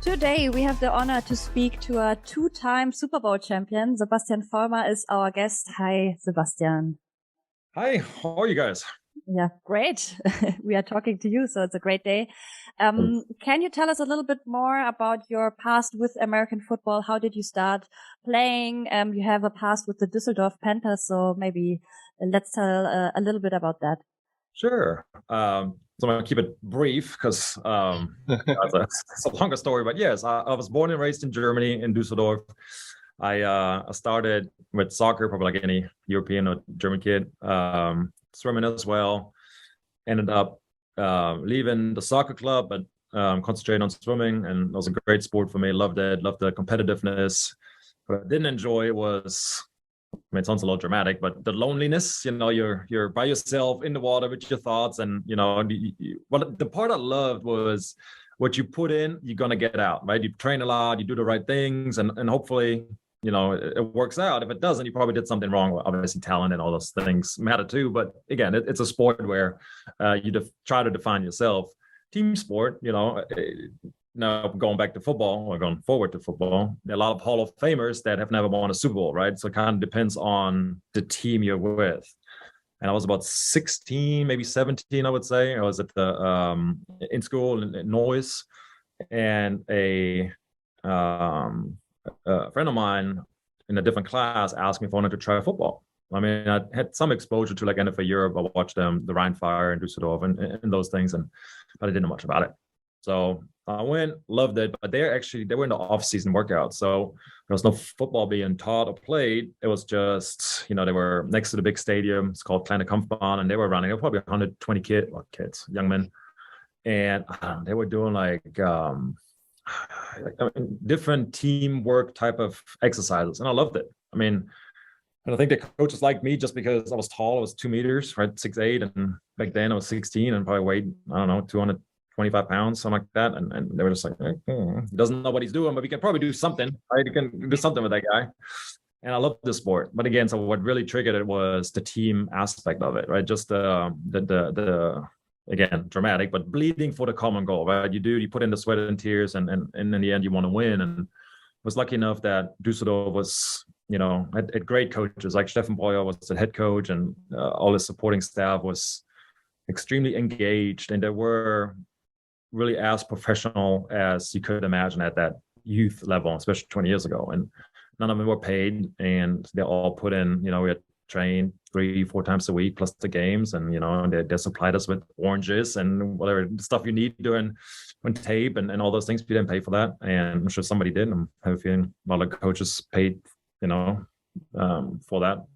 Today, we have the honor to speak to a two-time Super Bowl champion. Sebastian Vollmer is our guest. Hi, Sebastian. Hi, how are you guys? Yeah, great. We are talking to you, so it's a great day. Can you tell us a little bit more about your past with American football? How did you start playing? You have a past with the Düsseldorf Panthers, so maybe let's tell a little bit about that. Sure. So I'm going to keep it brief because it's a longer story. But yes, I was born and raised in Germany, in Düsseldorf. I started with soccer, probably like any European or German kid, swimming as well. Ended up leaving the soccer club, but concentrating on swimming. And it was a great sport for me. Loved it, loved the competitiveness. What I didn't enjoy was, I mean, it sounds a little dramatic, but the loneliness, you're by yourself in the water with your thoughts. And, the part I loved was what you put in, you're going to get out, right? You train a lot, you do the right things, and hopefully, it works out. If it doesn't, you probably did something wrong. Obviously, talent and all those things matter too. But again, it's a sport where you try to define yourself. Team sport, now going back to football or going forward to football, there are a lot of Hall of Famers that have never won a Super Bowl, right? So it kind of depends on the team you're with. And I was about 16, maybe 17, I would say. I was at the in school in Neuss, and a friend of mine in a different class asked me if I wanted to try football. I mean, I had some exposure to like NFL Europe. I watched the Rhine Fire in Düsseldorf and those things, but I didn't know much about it. So I went, loved it, but they were in the off-season workouts. So there was no football being taught or played. It was just, they were next to the big stadium. It's called Kleine Kampfbahn, and they were running. There were probably 120 kids, young men. And they were doing different teamwork type of exercises. And I loved it. I mean, and I think the coaches liked me just because I was tall. I was 2 meters, right? 6'8". And back then I was 16 and probably weighed, 225 pounds, something like that. And they were just like, he doesn't know what he's doing, but we can probably do something, right? You can do something with that guy. And I love the sport. But again, so what really triggered it was the team aspect of it, right? Just the again, dramatic, but bleeding for the common goal, right? You put in the sweat and tears, and in the end, you want to win. And was lucky enough that Düsseldorf was, had great coaches. Like Steffen Breuer was the head coach, and all his supporting staff was extremely engaged, and they were really as professional as you could imagine at that youth level, especially 20 years ago. And none of them were paid, and they all put in, we had trained 3-4 times a week plus the games, and they supplied us with oranges and whatever stuff you need during tape and all those things. We didn't pay for that, and I'm sure somebody did. I have a feeling a lot of coaches paid for that.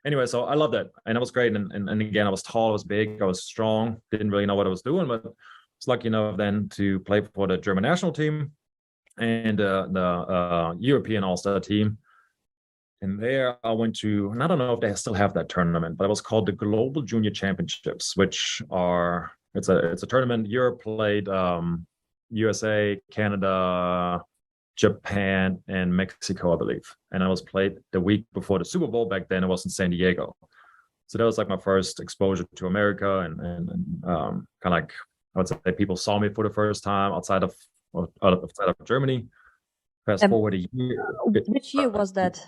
Anyway, so I loved it, and it was great. And again, I was tall, I was big, I was strong, didn't really know what I was doing, but I was lucky enough then to play for the German national team and the European All-Star team. And there I went to, and I don't know if they still have that tournament, but it was called the Global Junior Championships, which are, it's a tournament. Europe played USA, Canada, Japan, and Mexico, I believe. And I was played the week before the Super Bowl. Back then it was in San Diego. So that was like my first exposure to America, and kind of like, I would say people saw me for the first time outside of Germany. Fast forward a year. Which year was that?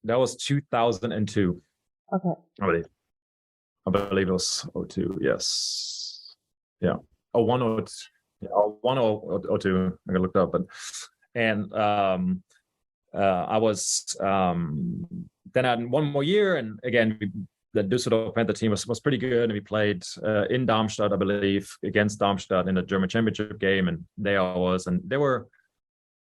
That was 2002. Okay. I believe it was 02. Yes. Yeah. 01 or 02. Yeah, 01 or 02. I looked up, and I was then I had one more year, and again the Düsseldorf Panther team was pretty good, and we played in Darmstadt, I believe, against Darmstadt in the German Championship game, and there I was, and there were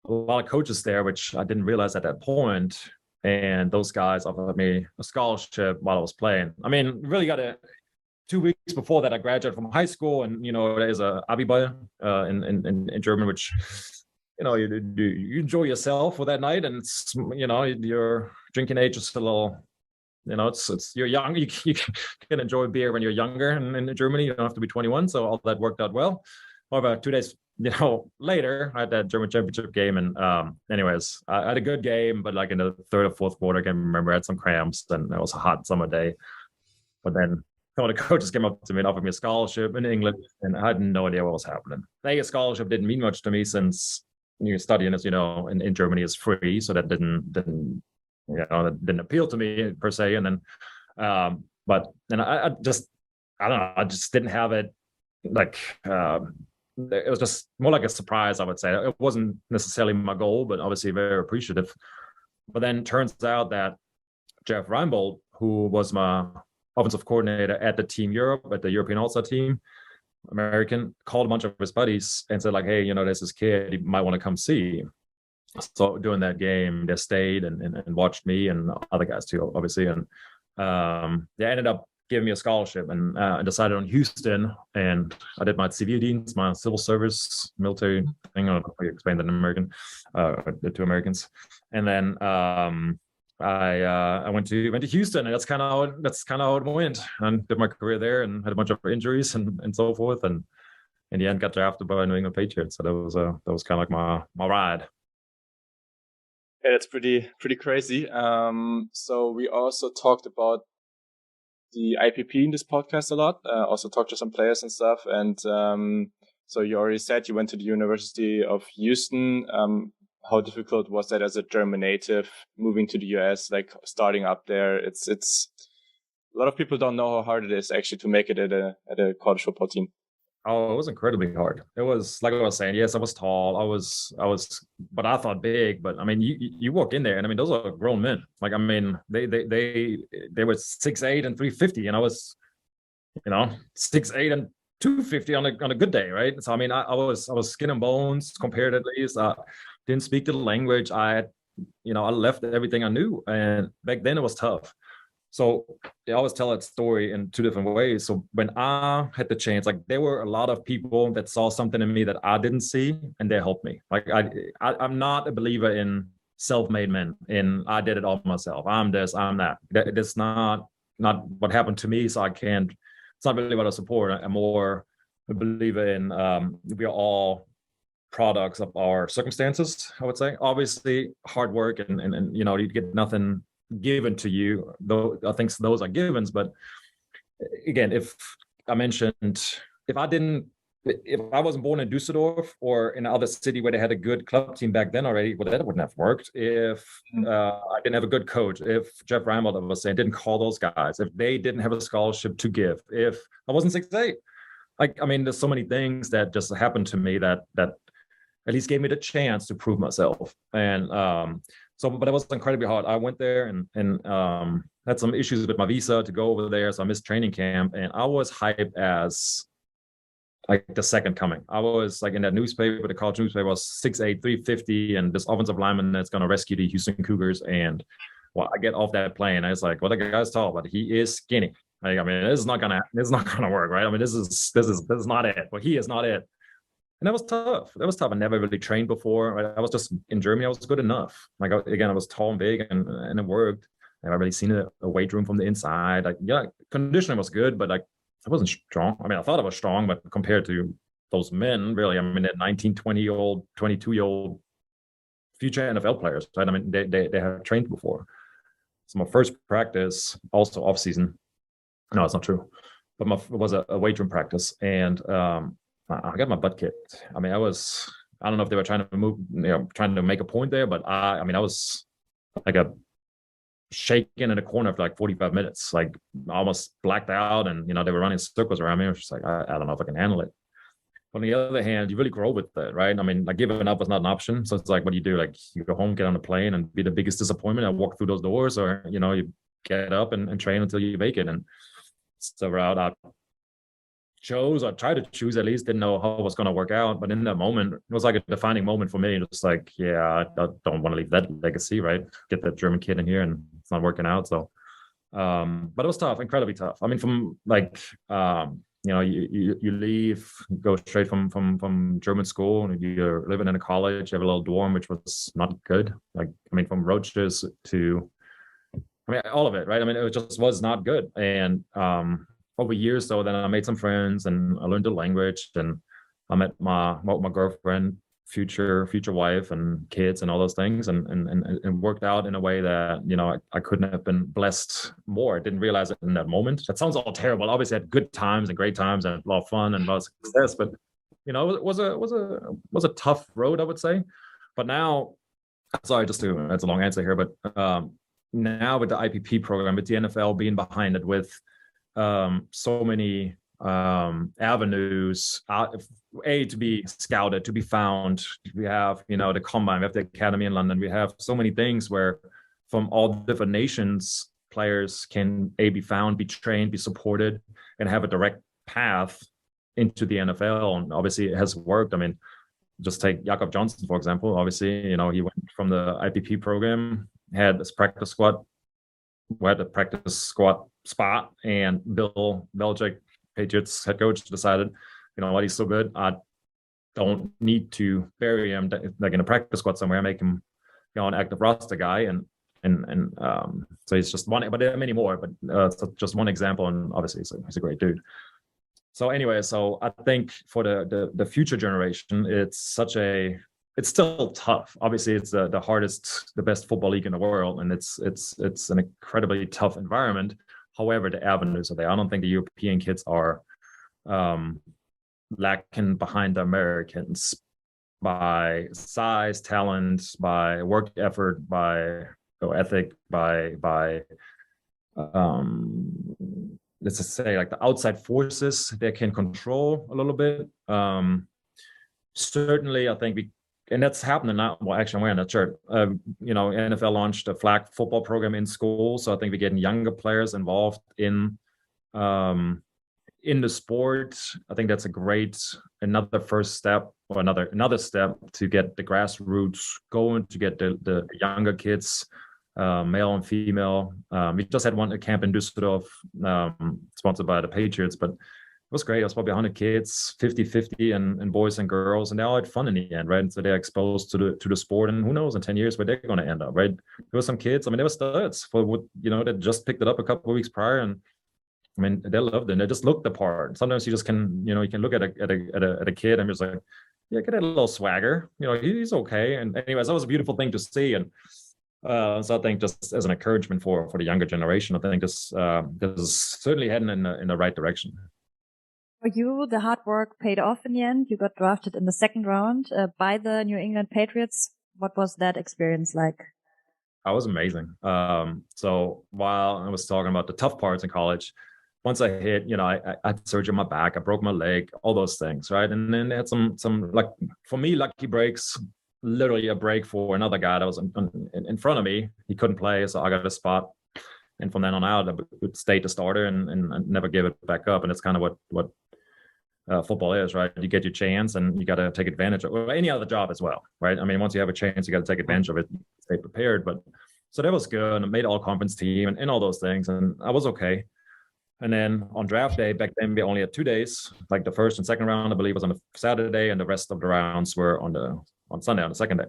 a lot of coaches there, which I didn't realize at that point. And those guys offered me a scholarship while I was playing. I mean, really got it 2 weeks before that. I graduated from high school, and there's a Abiball in German, which you enjoy yourself for that night, and it's your drinking age is a little, it's you're young. You can enjoy beer when you're younger, and in Germany you don't have to be 21, so all that worked out well. However, 2 days later, I had that German championship game, and anyways, I had a good game, but like in the third or fourth quarter, I can remember I had some cramps, and it was a hot summer day. But then some of the coaches came up to me and offered me a scholarship in England, and I had no idea what was happening. A scholarship didn't mean much to me since you're studying, as you know, in Germany is free, so that that didn't appeal to me per se. And then, but then I just, I don't know, I just didn't have it. Like, it was just more like a surprise, I would say. It wasn't necessarily my goal, but obviously very appreciative. But then turns out that Jeff Reinbold, who was my offensive coordinator at the Team Europe, at the European All-Star team, American, called a bunch of his buddies and said, like, hey, there's this kid, you might want to come see. So during that game, they stayed and watched me and other guys too, obviously. And they ended up giving me a scholarship, and I decided on Houston, and I did my Zivildienst, my civil service military thing. I don't know if you explained that in American, the two Americans. And then I went to Houston, and that's kind of how it went. And did my career there, and had a bunch of injuries and so forth. And in the end, got drafted by New England Patriots. So that was kind of like my ride. Yeah, that's pretty crazy. So we also talked about the IPP in this podcast a lot. Also talked to some players and stuff. And so you already said you went to the University of Houston. How difficult was that as a German native moving to the US, like starting up there? It's a lot of people don't know how hard it is actually to make it at a college football team. Oh, it was incredibly hard. It was, like I was saying, yes, I was tall. I was, but I thought big. But I mean, you walk in there, and I mean, those are grown men. Like, I mean, they were 6'8" and 350, and I was, 6'8" and 250 on a good day, right? So I mean, I was skin and bones compared, at least. Didn't speak the language. I left everything I knew, and back then it was tough. So I always tell that story in two different ways. So when I had the chance, like, there were a lot of people that saw something in me that I didn't see, and they helped me. Like, I'm not a believer in self-made men, in I did it all myself. I'm this, I'm that. That's not what happened to me. So it's not really what I support. I'm more a believer in we are all products of our circumstances, I would say. Obviously, hard work and you get nothing given to you, though I think those are givens. But again, if I wasn't born in Dusseldorf or in another city where they had a good club team back then already, well, that wouldn't have worked. If I didn't have a good coach, if Jeff Reinbold, was saying, didn't call those guys, if they didn't have a scholarship to give, if I wasn't 6'8", like, I mean, there's so many things that just happened to me that at least gave me the chance to prove myself. And but it was incredibly hard. I went there and had some issues with my visa to go over there. So I missed training camp, and I was hyped as like the second coming. I was like in that newspaper, the college newspaper, was 6'8", 350, and this offensive lineman that's going to rescue the Houston Cougars. And I get off that plane. I was like, well, the guy's tall, but he is skinny. Like, I mean, this is not gonna work, right? I mean, this is not it. Well, he is not it. And that was tough. I never really trained before. Right? I was just in Germany. I was good enough. Like, again, I was tall and big, and it worked. I never really seen a weight room from the inside. Like, yeah, conditioning was good, but like, I wasn't strong. I mean, I thought I was strong, but compared to those men, really, I mean, that 19, 20-year-old, 22-year-old future NFL players, right? I mean, they have trained before. So my first practice, also off season. No, it's not true. But it was a weight room practice, and I got my butt kicked. I mean, I don't know if they were trying to make a point there, but I was like shaking in a corner for like 45 minutes, like almost blacked out. And, they were running circles around me. I was just like, I don't know if I can handle it. But on the other hand, you really grow with that, right? I mean, like, giving up was not an option. So it's like, what do you do? Like, you go home, get on a plane, and be the biggest disappointment and walk through those doors, or, you get up and train until you make it. And so I chose, or tried to choose, at least, didn't know how it was going to work out. But in that moment, it was like a defining moment for me. Just like, yeah, I don't want to leave that legacy, right? Get that German kid in here, and it's not working out. So, but it was tough, incredibly tough. I mean, from like, you leave, go straight from German school, and you're living in a college, you have a little dorm, which was not good. Like, I mean, from roaches to, I mean, all of it, right? I mean, it just was not good. And over years, though, then I made some friends, and I learned the language, and I met my girlfriend future wife and kids and all those things, and worked out in a way that, you know, I couldn't have been blessed more. I didn't realize it in that moment. That sounds all terrible. Obviously, I had good times and great times and a lot of fun and a lot of success, but you know, it was a tough road, I would say. But now, sorry, that's a long answer here, but now with the IPP program, with the NFL being behind it, with so many avenues, to be scouted, to be found. We have, you know, the combine, we have the academy in London. We have so many things where from all different nations, players can be found, be trained, be supported, and have a direct path into the NFL. And obviously it has worked. I mean, just take Jakob Johnson, for example. Obviously, you know, he went from the IPP program, had this practice squad, had the practice squad spot, and Bill Belichick, Patriots head coach, decided, you know what, he's so good, I don't need to bury him like in a practice squad somewhere. I make him, you know, an active roster guy, and so he's just one, but there are many more, but just one example, and obviously he's a great dude. So anyway, so I think for the future generation, it's still tough. Obviously, it's the hardest, the best football league in the world, and it's an incredibly tough environment. However, the avenues are there. I don't think the European kids are lacking behind the Americans by size, talent, by work effort, by ethic, by let's just say like the outside forces they can control a little bit. Certainly, I think and that's happening now. Well, actually, I'm wearing that shirt. You know, NFL launched a flag football program in school, so I think we're getting younger players involved in the sport. I think that's another first step, or another step to get the grassroots going, to get the younger kids, male and female. We just had a camp in Düsseldorf, sponsored by the Patriots, but it was great. It was probably 100 kids, 50-50, and boys and girls, and they all had fun in the end, right? And so they're exposed to the sport, and who knows in 10 years where they're going to end up, right? There were some kids, I mean, they were studs for what, you know, that just picked it up a couple of weeks prior, and I mean, they loved it. And they just looked the part. Sometimes you just can, you know, you can look at a kid and just like, yeah, get a little swagger, you know, he's okay. And anyways, that was a beautiful thing to see. And so I think just as an encouragement for the younger generation, I think this is certainly heading in the right direction. For you, the hard work paid off in the end. You got drafted in the second round by the New England Patriots. What was that experience like? That was amazing. So while I was talking about the tough parts in college, once I hit, you know, I had surgery on my back, I broke my leg, all those things, right? And then they had some like, for me, lucky breaks, literally a break for another guy that was in front of me. He couldn't play, so I got a spot. And from then on out, I would stay the starter and never give it back up. And it's kind of what football is, right? You get your chance and you got to take advantage of it. Or any other job as well, right? I mean, once you have a chance, you got to take advantage of it, stay prepared. But so that was good. And I made all conference team and all those things. And I was okay. And then on draft day, back then we only had 2 days. Like the first and second round, I believe, was on a Saturday, and the rest of the rounds were on Sunday, on the second day.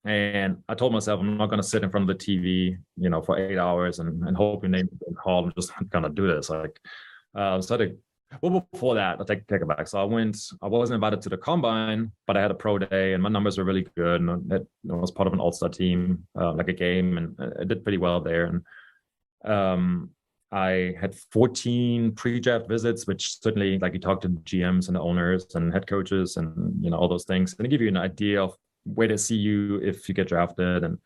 And I told myself, I'm not going to sit in front of the TV, you know, for 8 hours and hope your name is called. I'm just going to do this. Like, before that, I'll take it back. So I wasn't invited to the combine, but I had a pro day and my numbers were really good. And I was part of an all-star team, like a game, and I did pretty well there. And I had 14 pre-draft visits, which certainly, like, you talk to GMs and the owners and head coaches and, you know, all those things, and they give you an idea of where to see you if you get drafted. And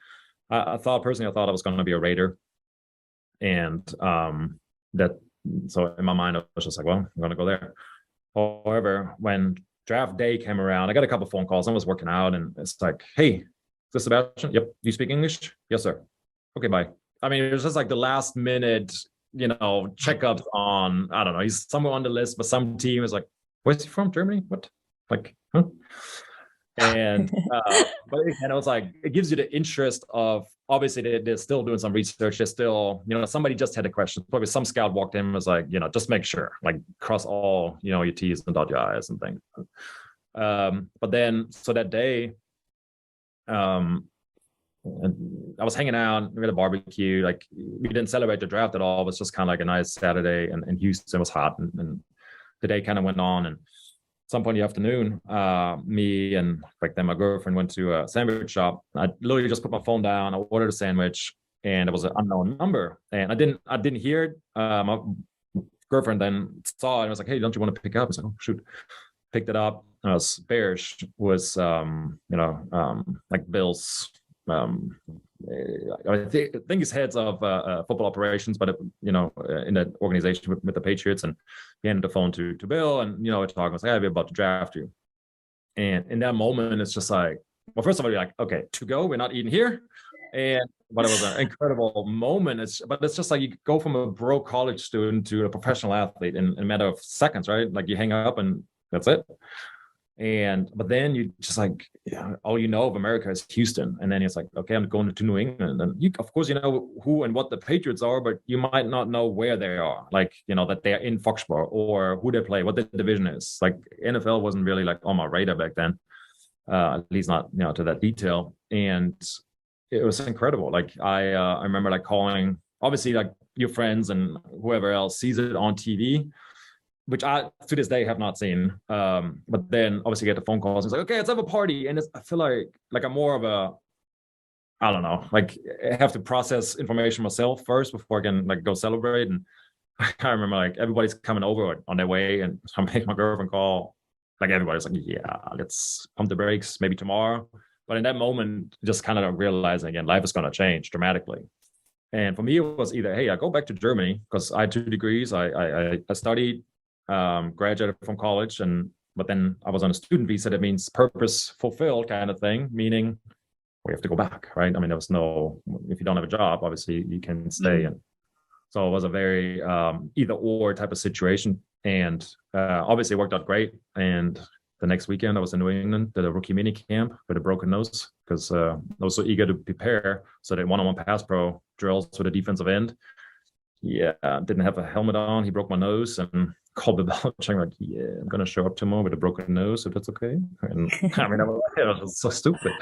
I thought I was going to be a Raider, and so in my mind, I was just like, well, I'm going to go there. However, when draft day came around, I got a couple of phone calls. I was working out, and it's like, hey, is this Sebastian? Yep. Do you speak English? Yes, sir. Okay, bye. I mean, it was just like the last minute, you know, checkups on, I don't know, he's somewhere on the list, but some team is like, where's he from? Germany? What? Like, huh? And but again, it was like, it gives you the interest of, obviously they're still doing some research. They're still, you know, somebody just had a question. Probably some scout walked in and was like, you know, just make sure, like, cross all, you know, your T's and dot your I's and things. But then, so that day, and I was hanging out, we had a barbecue. Like, we didn't celebrate the draft at all. It was just kind of like a nice Saturday, and Houston was hot, and the day kind of went on. And some point in the afternoon, me and back then my girlfriend went to a sandwich shop. I literally just put my phone down. I ordered a sandwich, and it was an unknown number, and I didn't hear it. My girlfriend then saw it and was like, "Hey, don't you want to pick up?" I was like, "Oh shoot." Picked it up. I was bearish. Was like Bill's. I think he's heads of football operations, but in that organization with the Patriots, and he handed the phone to Bill, and we're talking. I was like, "I'll be about to draft you," and in that moment, it's just like, well, first of all, you're like, "Okay, to go. We're not eating here," but it was an incredible moment. It's just like you go from a broke college student to a professional athlete in a matter of seconds, right? Like you hang up and that's it. But then you just like, all of America is Houston, and then it's like, okay, I'm going to New England, and of course you know who and what the Patriots are, but you might not know where they are, like that they are in Foxborough or who they play, what the division is. Like NFL wasn't really like on my radar back then, at least not to that detail, and it was incredible. Like I remember like calling, obviously like your friends and whoever else sees it on TV, which I to this day have not seen. But then obviously get the phone calls. It's like, okay, let's have a party. And I feel like I'm more of a, I don't know, like I have to process information myself first before I can like go celebrate. And I remember like everybody's coming over on their way, and I make my girlfriend call. Like everybody's like, yeah, let's pump the brakes, maybe tomorrow. But in that moment, just kind of realizing again, life is going to change dramatically. And for me, it was either, hey, I go back to Germany because I had 2 degrees. I studied, graduated from college, but then I was on a student visa. That means purpose fulfilled kind of thing, meaning we have to go back, right? I mean, there was no, if you don't have a job, obviously you can stay. And so it was a very either or type of situation. And obviously it worked out great. And the next weekend I was in New England, did a rookie mini camp with a broken nose because I was so eager to prepare. So they one-on-one pass pro drills with a defensive end. Yeah, didn't have a helmet on. He broke my nose and called the Belichick like, yeah, I'm going to show up tomorrow with a broken nose if that's okay. And I mean, it was so stupid.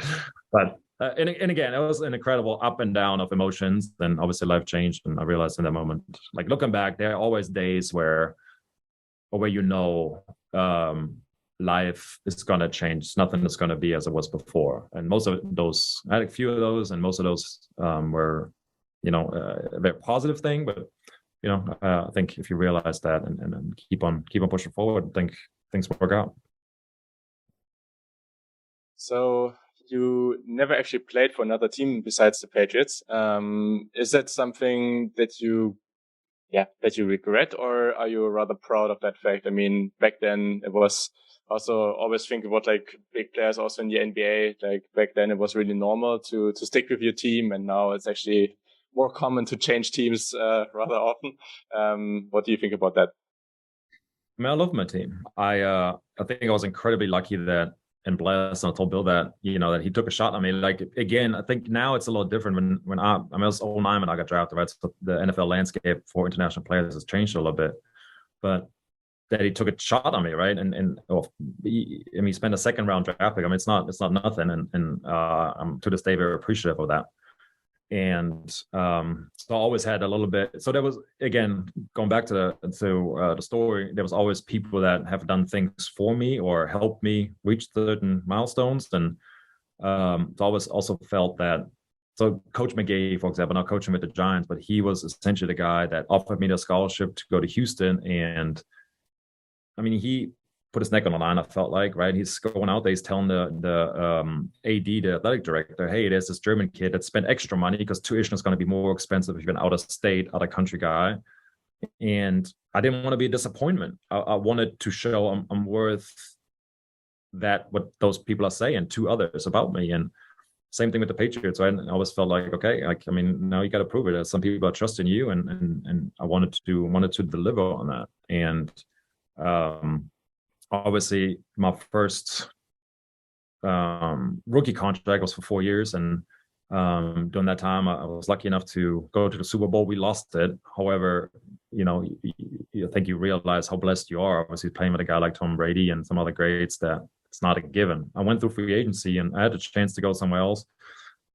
But, and again, it was an incredible up and down of emotions. Then obviously life changed. And I realized in that moment, like looking back, there are always days where life is going to change. Nothing is going to be as it was before. And most of those, I had a few of those, and most of those were, a very positive thing. But, I think if you realize that and keep on pushing forward, I think things work out. So you never actually played for another team besides the Patriots. Is that something that you regret, or are you rather proud of that fact? I mean, back then it was also always think about like big players also in the NBA. Like back then it was really normal to stick with your team, and now it's actually more common to change teams rather often. What do you think about that? I mean, I love my team. I think I was incredibly lucky that and blessed. And I told Bill that, that he took a shot on me. Like, again, I think now it's a little different when I was 2009 when I got drafted, right? So the NFL landscape for international players has changed a little bit, but that he took a shot on me, right? And he spent a second round draft pick. I mean, it's not nothing. And I'm to this day very appreciative of that. And so I always had a little bit. So there was, again, going back to the story, there was always people that have done things for me or helped me reach certain milestones. And so I always also felt that. So Coach McGahee, for example, not coaching with the Giants, but he was essentially the guy that offered me the scholarship to go to Houston. And I mean, he put his neck on the line, I felt like, right? He's going out there, he's telling the AD, the athletic director, hey, there's this German kid that spent extra money because tuition is going to be more expensive if you're an out-of-state, out-of-country guy. And I didn't want to be a disappointment. I wanted to show I'm worth that, what those people are saying to others about me. And same thing with the Patriots, right? And I always felt like, okay, like, I mean, now you got to prove it. Some people are trusting you, and I wanted to deliver on that. And obviously my first rookie contract was for 4 years, and during that time I was lucky enough to go to the Super Bowl. We lost it. However, I think you realize how blessed you are, obviously playing with a guy like Tom Brady and some other greats, that it's not a given. I went through free agency and I had a chance to go somewhere else.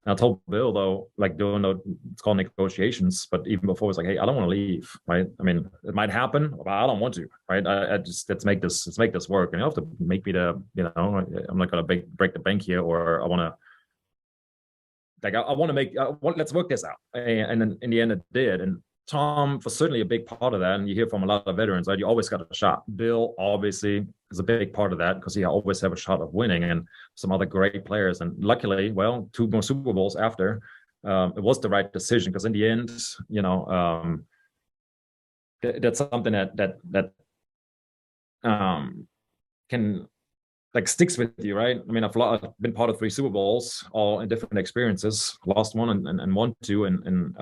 And I told Bill though, like doing it's called negotiations, but even before it's like, hey, I don't want to leave, right? I mean, it might happen, but I don't want to, right? I just let's make this work, and you have to make me I'm not gonna break the bank here, or I want to. Like I want to let's work this out, and then in the end it did. And Tom was certainly a big part of that, and you hear from a lot of veterans, right? You always got a shot. Bill obviously is a big part of that because he always have a shot of winning, and some other great players. And luckily, well, 2 more Super Bowls after, it was the right decision because in the end, that's something that can like sticks with you, right? I mean, I've been part of 3 Super Bowls, all in different experiences. Lost one and won 2, and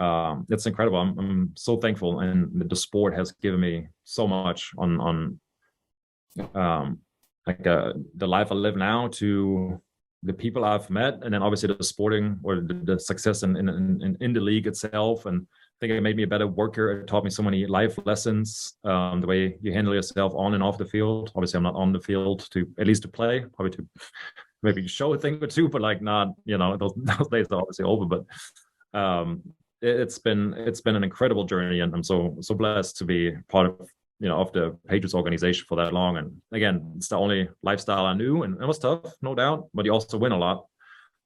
it's incredible. I'm so thankful, and the sport has given me so much on the life I live now, to the people I've met, and then obviously the sporting or the success in the league itself. And I think it made me a better worker. It taught me so many life lessons, the way you handle yourself on and off the field. Obviously, I'm not on the field at least to play, probably to maybe show a thing or two, but like not, those days are obviously over. But it's been an incredible journey, and I'm so blessed to be part of the Patriots organization for that long. And again, it's the only lifestyle I knew, and it was tough, no doubt, but you also win a lot.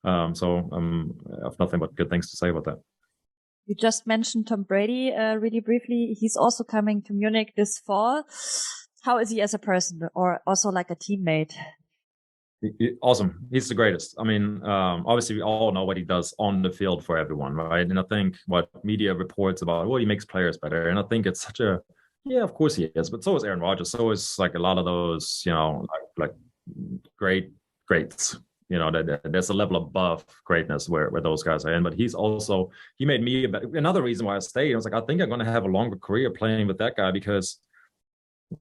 So I have nothing but good things to say about that. You just mentioned Tom Brady really briefly. He's also coming to Munich this fall. How is he as a person, or also like a teammate? Awesome. He's the greatest. I mean, obviously we all know what he does on the field for everyone, right? And I think what media reports about, well, he makes players better. And I think it's such a, yeah, of course he is, but so is Aaron Rodgers. So is like a lot of those, like greats. There's a level above greatness where those guys are in. But he made me another reason why I stayed. I was like, I think I'm going to have a longer career playing with that guy because,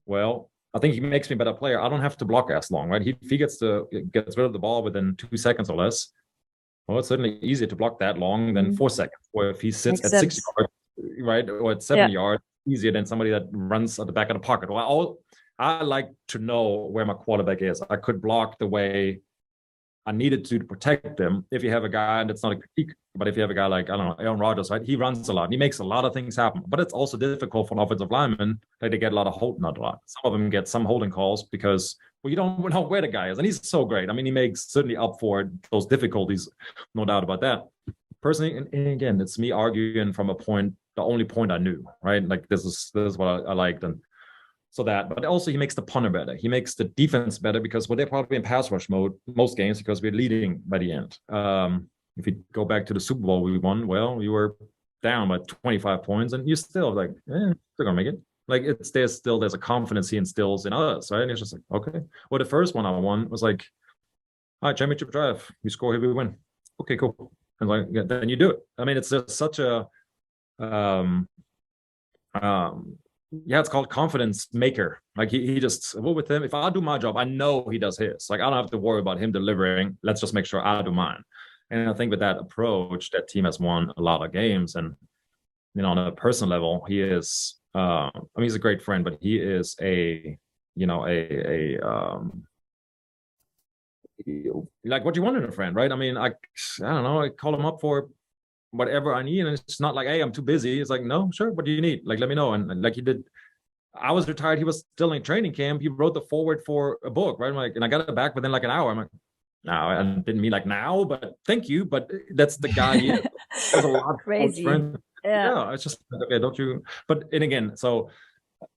well, I think he makes me a better player. I don't have to block as long, right? If he gets rid of the ball within 2 seconds or less, well, it's certainly easier to block that long than 4 seconds. Or if he sits at 6 yards, right, or at 7 yards, easier than somebody that runs at the back of the pocket. Well, I like to know where my quarterback is. I could block the way I needed to protect them. If you have a guy, and it's not a critique, but if you have a guy like, I don't know, Aaron Rodgers, right? He runs a lot. He makes a lot of things happen. But it's also difficult for an offensive lineman. Like they get a lot of holding, not a lot. Some of them get some holding calls because, well, you don't know where the guy is. And he's so great. I mean, he makes certainly up for those difficulties, no doubt about that. Personally, and again, it's me arguing from the only point I knew, right? Like this is what I liked. And so that, but also he makes the punter better. He makes the defense better because they're probably in pass rush mode most games because we're leading by the end. If you go back to the Super Bowl we won, well, you were down by 25 points and you're still like, they're gonna make it. Like there's a confidence he instills in us, right? And it's just like, okay. Well, the first one I won was like, all right, championship drive. We score here, we win. Okay, cool. And like, then you do it. I mean, it's just such a it's called confidence maker. Like he just, well, with him, if I do my job, I know he does his. Like I don't have to worry about him delivering. Let's just make sure I do mine. And I think with that approach, that team has won a lot of games. And on a personal level, he is. I mean, he's a great friend, but he is like what you want in a friend, right? I mean, I don't know. I call him up for whatever I need, and it's not like, hey, I'm too busy. It's like, no, sure, what do you need? Like, let me know. And like he did, I was retired, he was still in training camp. He wrote the forward for a book, right? I'm like, and I got it back within like an hour. I'm like, no, I didn't mean like now, but thank you. But that's the guy he is. There's a lot of crazy. Yeah, it's just okay. Don't you? But and again, so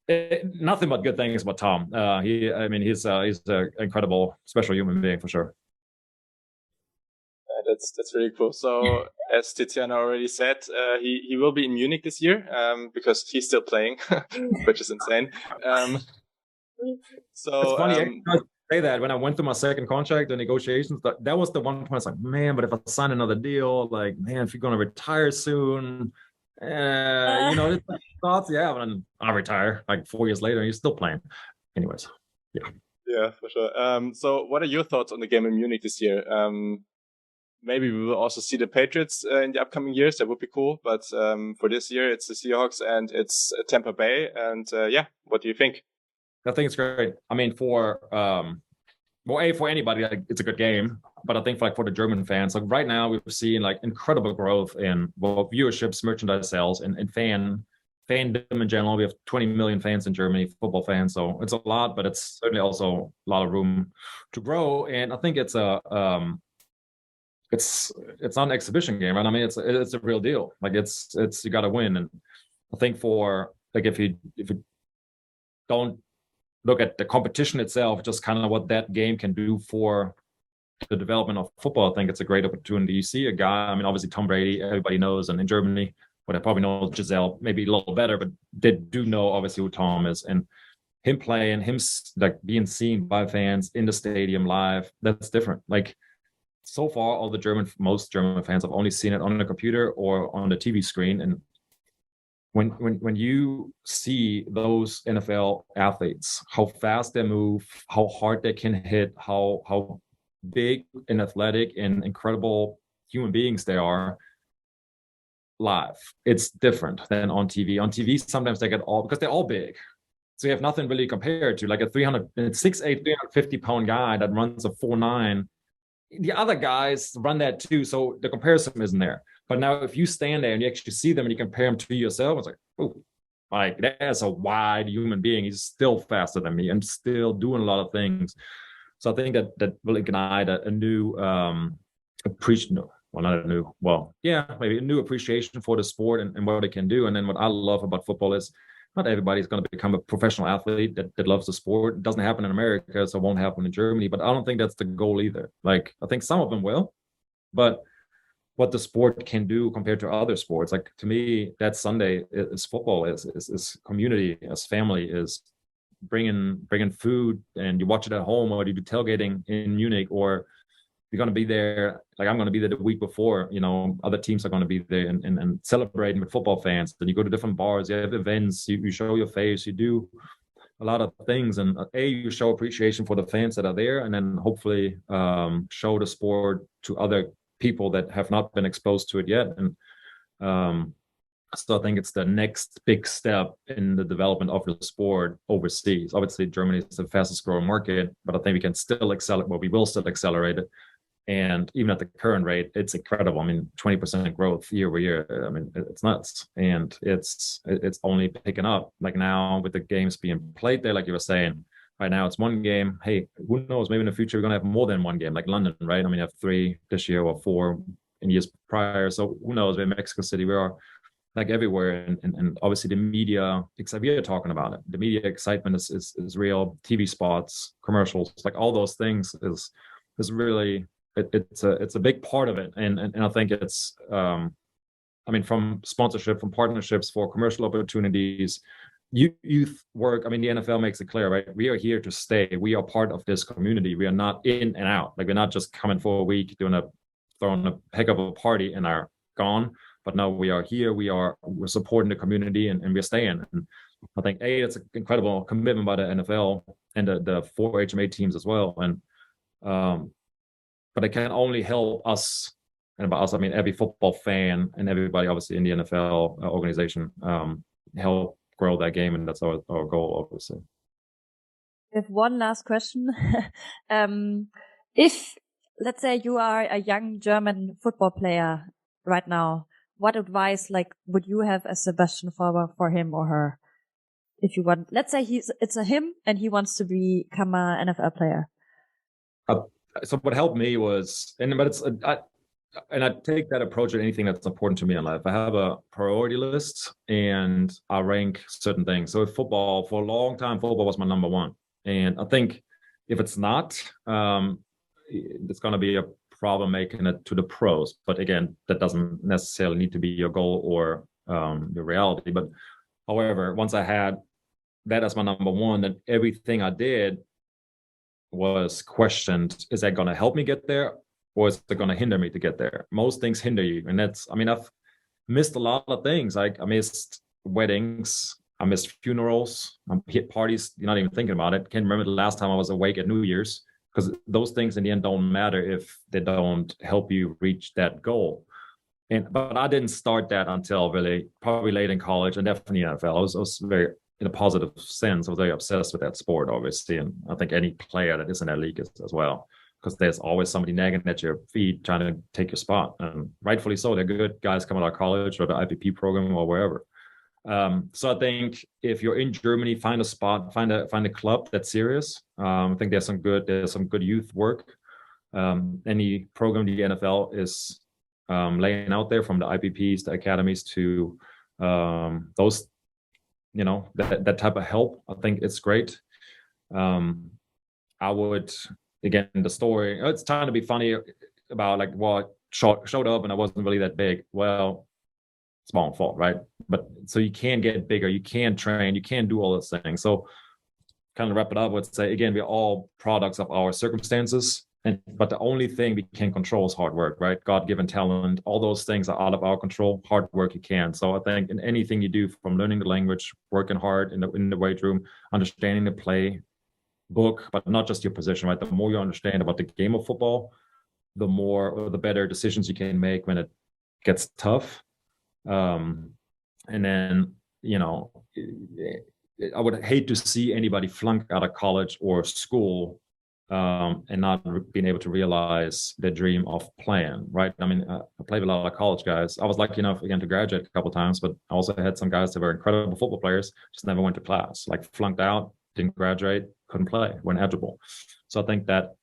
nothing but good things about Tom. He's an incredible, special human being for sure. That's really cool. So as Tiziana already said, he will be in Munich this year because he's still playing, which is insane. So it's funny. I say that when I went through my second contract, the negotiations, that was the one point I was like, man, but if I sign another deal, like, man, if you're going to retire soon, it's like thoughts you have, and I'll retire like 4 years later and you're still playing. Anyways, yeah. Yeah, for sure. So what are your thoughts on the game in Munich this year? Maybe we will also see the Patriots in the upcoming years. That would be cool. But for this year, it's the Seahawks and it's Tampa Bay. And what do you think? I think it's great. I mean, for anybody, it's a good game. but I think for the German fans, like right now we've seen like incredible growth in viewerships, merchandise sales, and fandom in general. We have 20 million fans in Germany, football fans, so it's a lot, but it's certainly also a lot of room to grow. And I think it's not an exhibition game, right? I mean, it's a real deal. Like it's you got to win. And I think for like if you don't look at the competition itself, just kind of what that game can do for the development of football, I think it's a great opportunity. You see a guy, I mean, obviously Tom Brady, everybody knows, and in Germany, but I probably know Giselle maybe a little better, but they do know obviously who Tom is, and him playing, him like being seen by fans in the stadium live, that's different. Like so far, most German fans have only seen it on the computer or on the TV screen, and when you see those NFL athletes, how fast they move, how hard they can hit, how big and athletic and incredible human beings they are live, it's different than on TV. On TV, sometimes they get all, because they're all big, so you have nothing really compared to, like a 6'8", 350-pound guy that runs a 4'9". The other guys run that too, so the comparison isn't there. But now if you stand there and you actually see them and you compare them to yourself, it's like, oh, like that's a wide human being. He's still faster than me and still doing a lot of things. So I think that will ignite a new appreciation. Well, not a new, well, yeah, maybe a new appreciation for the sport and what it can do. And then what I love about football is not everybody's going to become a professional athlete that loves the sport. It doesn't happen in America, so it won't happen in Germany. But I don't think that's the goal either. Like, I think some of them will, but what the sport can do compared to other sports, like to me, that Sunday is football, is community, is family, is bringing food, and you watch it at home, or you do tailgating in Munich, or you're going to be there. Like I'm going to be there the week before, you know, other teams are going to be there and celebrating with football fans. Then you go to different bars, you have events, you show your face, you do a lot of things, and you show appreciation for the fans that are there, and then hopefully show the sport to other people that have not been exposed to it yet. And so I think it's the next big step in the development of the sport overseas. Obviously, Germany is the fastest growing market, but I think we can still accelerate. Well, we will still accelerate it. And even at the current rate, it's incredible. I mean, 20% growth year over year. I mean, it's nuts. And it's only picking up. Like now with the games being played there, like you were saying, right now it's one game. Hey, who knows? Maybe in the future we're going to have more than one game, like London, right? I mean, you have 3 this year or 4 in years prior. So who knows? We're in Mexico City. We are like everywhere. And obviously the media, except we are talking about it. The media excitement is real. TV spots, commercials, like all those things is really, it's a big part of it. And I think it's, I mean, from sponsorship, from partnerships for commercial opportunities, youth work. I mean, the NFL makes it clear, right? We are here to stay. We are part of this community. We are not in and out. Like we're not just coming for a week, throwing a heck of a party and are gone. But no, we are here. We're supporting the community and we're staying. And I think it's an incredible commitment by the NFL and the 4 HMA teams as well. And but it can only help us, and by us I mean every football fan and everybody obviously in the NFL organization, help grow that game, and that's our goal, obviously. We have one last question. If, let's say, you are a young German football player right now, what advice would you have as Sebastian Vollmer for him or her? If you want, let's say it's a him and he wants to become an NFL player. So what helped me was, and I take that approach at anything that's important to me in life. I have a priority list and I rank certain things. So with football, for a long time, football was my number one. And I think if it's not, it's going to be a problem making it to the pros. But again, that doesn't necessarily need to be your goal or your reality. But however, once I had that as my number one, then everything I did was questioned. Is that going to help me get there? Or is it going to hinder me to get there? Most things hinder you. And I've missed a lot of things. Like I missed weddings. I missed funerals. I hit parties. You're not even thinking about it. Can't remember the last time I was awake at New Year's, because those things in the end don't matter if they don't help you reach that goal. But I didn't start that until probably late in college and definitely NFL. I was very, in a positive sense, I was very obsessed with that sport, obviously. And I think any player that is in that league is as well. because there's always somebody nagging at your feet trying to take your spot, and rightfully so. They're good guys coming out of college or the IPP program or wherever. So I think if you're in Germany, find a spot, find a club that's serious. I think there's some good youth work. Any program the NFL is laying out there, from the IPPs, the academies, to those, that type of help. I think it's great. I would, again, the story, it's trying to be funny about like, well, showed up and I wasn't really that big. Well, it's my own fault, right? But so you can get bigger, you can train, you can do all those things. So kind of wrap it up, I would say, again, we're all products of our circumstances. But the only thing we can control is hard work, right? God-given talent, all those things are out of our control. Hard work you can. So I think in anything you do, from learning the language, working hard in the weight room, understanding the play book, but not just your position, right? The more you understand about the game of football, the more or the better decisions you can make when it gets tough. And then, I would hate to see anybody flunk out of college or school and not being able to realize their dream of playing, right? I mean, I played with a lot of college guys. I was lucky enough, again, to graduate a couple of times, but I also had some guys that were incredible football players, just never went to class, like flunked out, didn't graduate, couldn't play, weren't eligible. So I think that,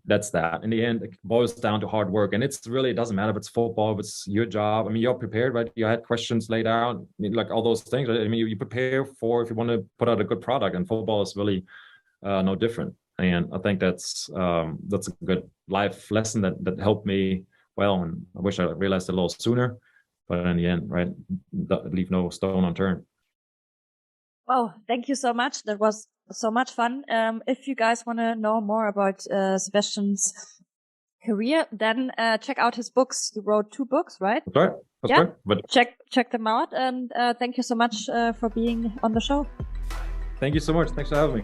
that's that. In the end, it boils down to hard work. And it doesn't matter if it's football, if it's your job. I mean, you're prepared, right? You had questions laid out, like all those things. Right? I mean, you prepare for if you want to put out a good product, and football is really no different. And I think that's a good life lesson that helped me well. And I wish I realized it a little sooner, but in the end, right, leave no stone unturned. Well, thank you so much. That was so much fun. If you guys want to know more about Sebastian's career, then check out his books. He wrote 2 books, right? That's right. That's right. But check them out. And thank you so much for being on the show. Thank you so much. Thanks for having me.